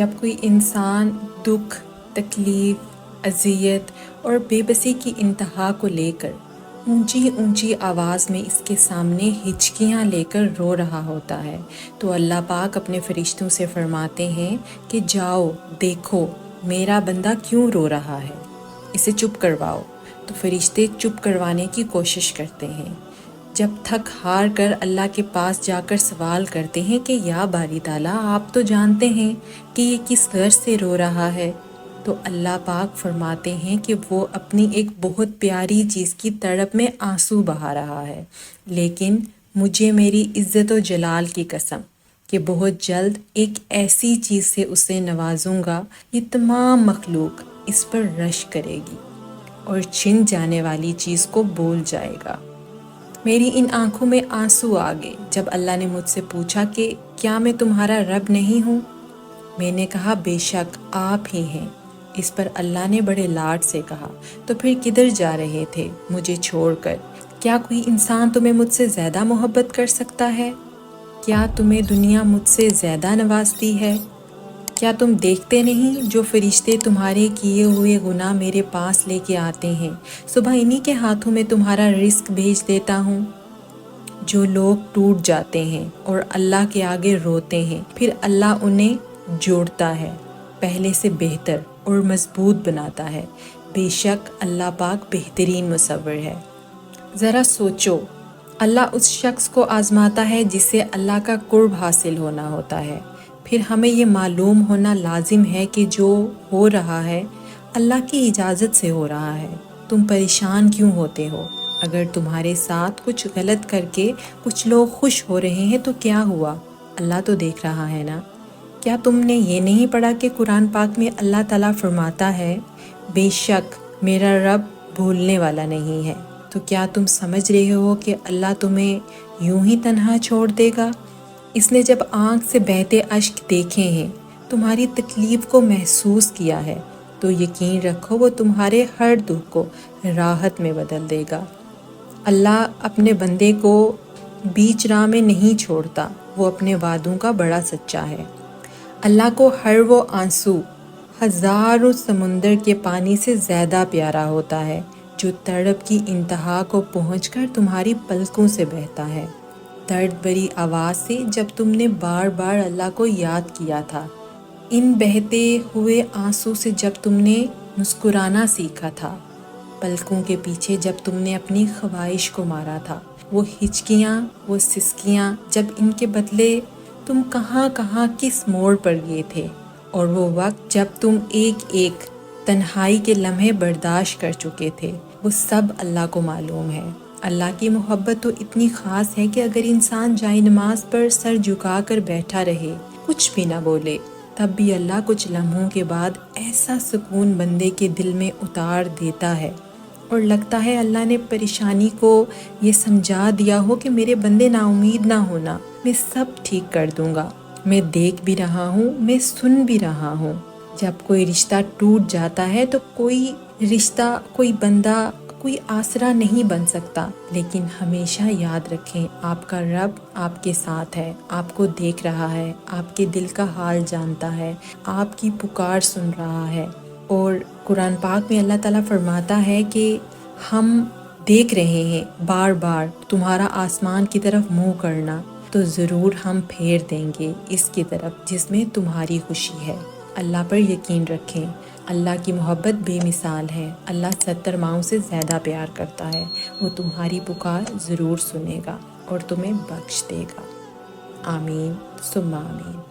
جب کوئی انسان دکھ، تکلیف، اذیت اور بے بسی کی انتہا کو لے کر اونچی اونچی آواز میں اس کے سامنے ہچکیاں لے کر رو رہا ہوتا ہے تو اللہ پاک اپنے فرشتوں سے فرماتے ہیں کہ جاؤ دیکھو میرا بندہ کیوں رو رہا ہے، اسے چپ کرواؤ۔ تو فرشتے چپ کروانے کی کوشش کرتے ہیں، جب تھک ہار کر اللہ کے پاس جا کر سوال کرتے ہیں کہ یا باری تعالیٰ آپ تو جانتے ہیں کہ یہ کس غرض سے رو رہا ہے، تو اللہ پاک فرماتے ہیں کہ وہ اپنی ایک بہت پیاری چیز کی تڑپ میں آنسو بہا رہا ہے، لیکن مجھے میری عزت و جلال کی قسم کہ بہت جلد ایک ایسی چیز سے اسے نوازوں گا، یہ تمام مخلوق اس پر رش کرے گی اور چھن جانے والی چیز کو بول جائے گا۔ میری ان آنکھوں میں آنسو آ گئے جب اللہ نے مجھ سے پوچھا کہ کیا میں تمہارا رب نہیں ہوں؟ میں نے کہا بے شک آپ ہی ہیں۔ اس پر اللہ نے بڑے لاڈ سے کہا تو پھر کدھر جا رہے تھے مجھے چھوڑ کر؟ کیا کوئی انسان تمہیں مجھ سے زیادہ محبت کر سکتا ہے؟ کیا تمہیں دنیا مجھ سے زیادہ نوازتی ہے؟ کیا تم دیکھتے نہیں جو فرشتے تمہارے کیے ہوئے گناہ میرے پاس لے کے آتے ہیں، صبح انہی کے ہاتھوں میں تمہارا رزق بھیج دیتا ہوں۔ جو لوگ ٹوٹ جاتے ہیں اور اللہ کے آگے روتے ہیں پھر اللہ انہیں جوڑتا ہے، پہلے سے بہتر اور مضبوط بناتا ہے۔ بے شک اللہ پاک بہترین مصور ہے۔ ذرا سوچو، اللہ اس شخص کو آزماتا ہے جسے اللہ کا قرب حاصل ہونا ہوتا ہے، پھر ہمیں یہ معلوم ہونا لازم ہے کہ جو ہو رہا ہے اللہ کی اجازت سے ہو رہا ہے۔ تم پریشان کیوں ہوتے ہو؟ اگر تمہارے ساتھ کچھ غلط کر کے کچھ لوگ خوش ہو رہے ہیں تو کیا ہوا؟ اللہ تو دیکھ رہا ہے نا۔ کیا تم نے یہ نہیں پڑھا کہ قرآن پاک میں اللہ تعالیٰ فرماتا ہے بے شک میرا رب بھولنے والا نہیں ہے؟ تو کیا تم سمجھ رہے ہو کہ اللہ تمہیں یوں ہی تنہا چھوڑ دے گا؟ اس نے جب آنکھ سے بہتے اشک دیکھے ہیں، تمہاری تکلیف کو محسوس کیا ہے، تو یقین رکھو وہ تمہارے ہر دکھ کو راحت میں بدل دے گا۔ اللہ اپنے بندے کو بیچ راہ میں نہیں چھوڑتا، وہ اپنے وعدوں کا بڑا سچا ہے۔ اللہ کو ہر وہ آنسو ہزاروں سمندر کے پانی سے زیادہ پیارا ہوتا ہے جو تڑپ کی انتہا کو پہنچ کر تمہاری پلکوں سے بہتا ہے، درد بھری آواز سے جب تم نے بار بار اللہ کو یاد کیا تھا، ان بہتے ہوئے آنسو سے جب تم نے مسکرانا سیکھا تھا، پلکوں کے پیچھے جب تم نے اپنی خواہش کو مارا تھا، وہ ہچکیاں، وہ سسکیاں، جب ان کے بدلے تم کہاں کہاں کس موڑ پر گئے تھے، اور وہ وقت جب تم ایک ایک تنہائی کے لمحے برداشت کر چکے تھے، وہ سب اللہ کو معلوم ہے۔ اللہ کی محبت تو اتنی خاص ہے کہ اگر انسان جائے نماز پر سر جھکا کر بیٹھا رہے، کچھ بھی نہ بولے، تب بھی اللہ کچھ لمحوں کے بعد ایسا سکون بندے کے دل میں اتار دیتا ہے، اور لگتا ہے اللہ نے پریشانی کو یہ سمجھا دیا ہو کہ میرے بندے نا امید نہ ہونا، میں سب ٹھیک کر دوں گا، میں دیکھ بھی رہا ہوں، میں سن بھی رہا ہوں۔ جب کوئی رشتہ ٹوٹ جاتا ہے تو کوئی رشتہ، کوئی بندہ، کوئی آسرا نہیں بن سکتا، لیکن ہمیشہ یاد رکھیں آپ کا رب آپ کے ساتھ ہے، آپ کو دیکھ رہا ہے، آپ کے دل کا حال جانتا ہے، آپ کی پکار سن رہا ہے۔ اور قرآن پاک میں اللہ تعالیٰ فرماتا ہے کہ ہم دیکھ رہے ہیں بار بار تمہارا آسمان کی طرف منہ کرنا، تو ضرور ہم پھیر دیں گے اس کی طرف جس میں تمہاری خوشی ہے۔ اللہ پر یقین رکھیں، اللہ کی محبت بے مثال ہے، اللہ 70 ماؤں سے زیادہ پیار کرتا ہے، وہ تمہاری پکار ضرور سنے گا اور تمہیں بخش دے گا۔ آمین ثم آمین۔